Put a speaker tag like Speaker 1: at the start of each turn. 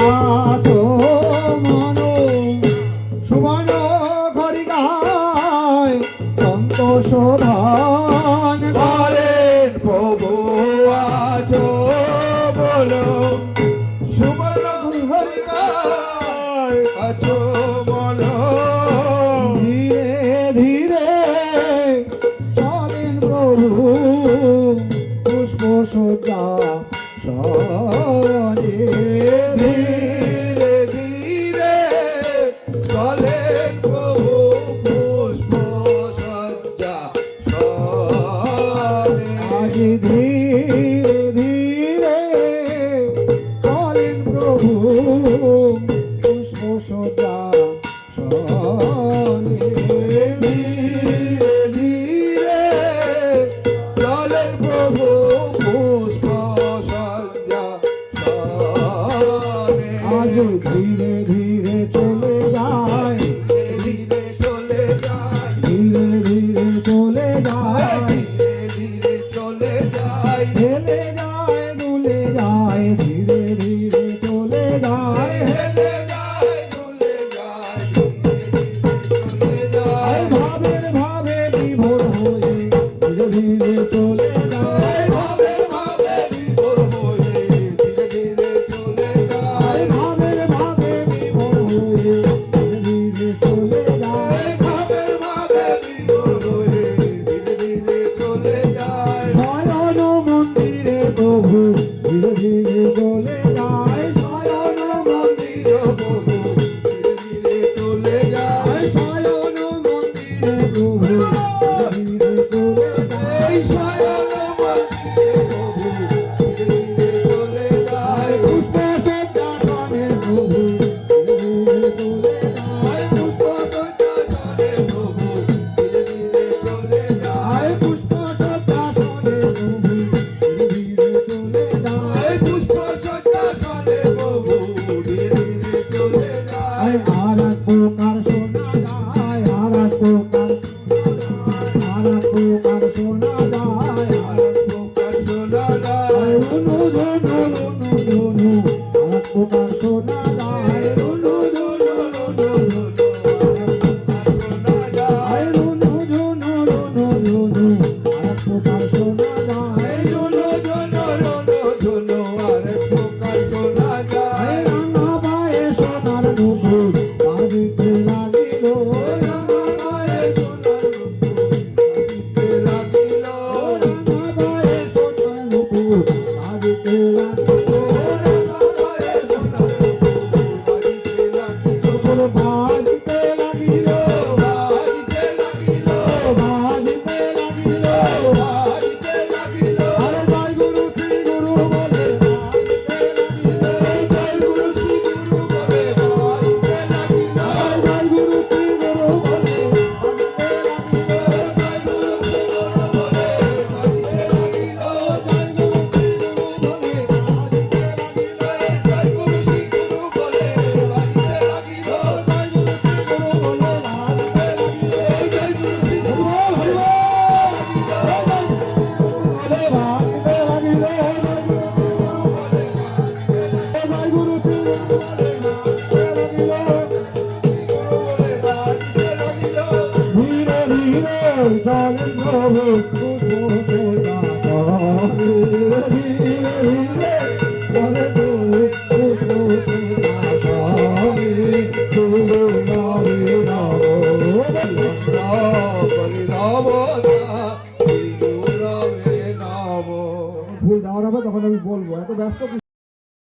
Speaker 1: আছো মন সুবর্ণ ঘরিকায় সন্তোষধান
Speaker 2: করেন প্রভু আছো বলো সুবর্ণ ঘরিকায় আছো বলো
Speaker 1: ধীরে ধীরে চলেন প্রভু পুষ্প সজ্জা শয়নে
Speaker 2: ধীরে ধীরে চলেন প্রভু পুষ্প সজ্জা শয়নে
Speaker 1: আজ ধীরে ধীরে চলেন প্রভু পুষ্প সজ্জা শয়নে
Speaker 2: ধীরে ধীরে চলেন প্রভু পুষ্প সজ্জা শয়নে
Speaker 1: আজ ধীরে ধীরে চলে যায়
Speaker 2: ধীরে চলে যায়
Speaker 1: ধীরে ধীরে চলে যায়
Speaker 2: ধীরে ধীরে চলে যায়
Speaker 1: হেলে যায় দুলে যায় ধীরে ধীরে চলে যায়
Speaker 2: হেলে যায় দুলে যায় ধীরে ধীরে চলে যায়
Speaker 1: ভাবের ভাবে বিভোর হয়ে ধীরে ধীরে চলে যায়
Speaker 2: ভাবে ভাবে বিভোর হয়ে ধীরে ধীরে চলে যায়
Speaker 1: ভাবের ভাবে বিভোর হয়ে ধীরে ধীরে চলে যায়
Speaker 2: ভাবে ভাবে বিভোর হয়ে ধীরে ধীরে চলে যায়
Speaker 1: শয়ন মন্দিরে প্রভু ধীরে ধীরে চলে যায় শয়ন মন্দিরে
Speaker 2: প্রভু ধীরে ধীরে চলে যায়
Speaker 1: শয়ন মন্দিরে প্রভু ধীরে ধীরে চলে যায়
Speaker 2: এই শয়ন মন্দিরে প্রভু ধীরে ধীরে চলে যায়
Speaker 1: পুষ্প সজ্জা করে প্রভু ধীরে ধীরে চলে যায়
Speaker 2: পুষ্প সজ্জা করে প্রভু ধীরে ধীরে চলে যায়
Speaker 1: পুষ্প সজ্জা করে প্রভু ধীরে ধীরে চলে যায়
Speaker 2: পুষ্প সজ্জা করে প্রভু ধীরে ধীরে চলে যায়
Speaker 1: আর এক প্রকার শোনা যায় আর এক প্রকার শোনা যায়
Speaker 2: আর প্রকার শোনা যায়
Speaker 1: রুনু ঝুনু রুনু ঝুনু আর এক প্রকার শোনা যায়
Speaker 2: রুনু ঝুনু রুনু ঝুনু শোনা যায়
Speaker 1: রুনু ঝুনু রুনু ঝুনু আর এক প্রকার শোনা যায়
Speaker 2: রুনু ঝুনু রুনু ঝুনু আর প্রকার শোনা যায়
Speaker 1: রাঙা পায়ে সোনার নুপুর বাজিতে লাগিল
Speaker 2: রাঙা গায়ে সোনার নুপুর বাজিতে লাগিল
Speaker 1: রাঙা পায়ে সোনার নুপুর বাজিতে লাগিল
Speaker 2: রাঙা গায়ে সোনার নুপুর বাজিতে লাগিল
Speaker 1: নুপুর বাজিতে লাগিল
Speaker 2: বাজিতে লাগিল
Speaker 1: বাজিতে লাগিল
Speaker 2: বাজিতে লাগিল
Speaker 1: আরে জয় গুরু শ্রী গুরু বলে বাজিতে লাগিল
Speaker 2: জয় গুরু শ্রী গুরু বলে বাজিতে লাগিল
Speaker 1: জয় গুরু শ্রী গুরু বলে বাজিতে লাগিল
Speaker 2: জয় গুরু শ্রী গুরু বলে বাজিতে লাগিল জয় গুরু শ্রী গুরু বলে বাজিতে লাগিল জয় গুরু শ্রী গুরু বলে বাজিতে লাগিল জয় গুরু শ্রী গুরু বলে বাজিতে লাগিল জয় গুরু শ্রী গুরু
Speaker 1: হরি বল
Speaker 2: বলে
Speaker 1: বাজিতে লাগিল জয় গুরু শ্রী গুরু বলে বাজিতে লাগিল
Speaker 2: বলে বাজিতে লাগিল
Speaker 1: ধীরে ধীরে চলেন প্রভু পুষ্প সজ্জা ধীরে ধীরে চলে প্রভু পুষ্প সজ্জা গুরু নামে নম
Speaker 2: বলি নব শ্রী গুরবে নব
Speaker 1: ভুল দেওয়ার হবে তখন আমি বলবো এত ব্যস্ত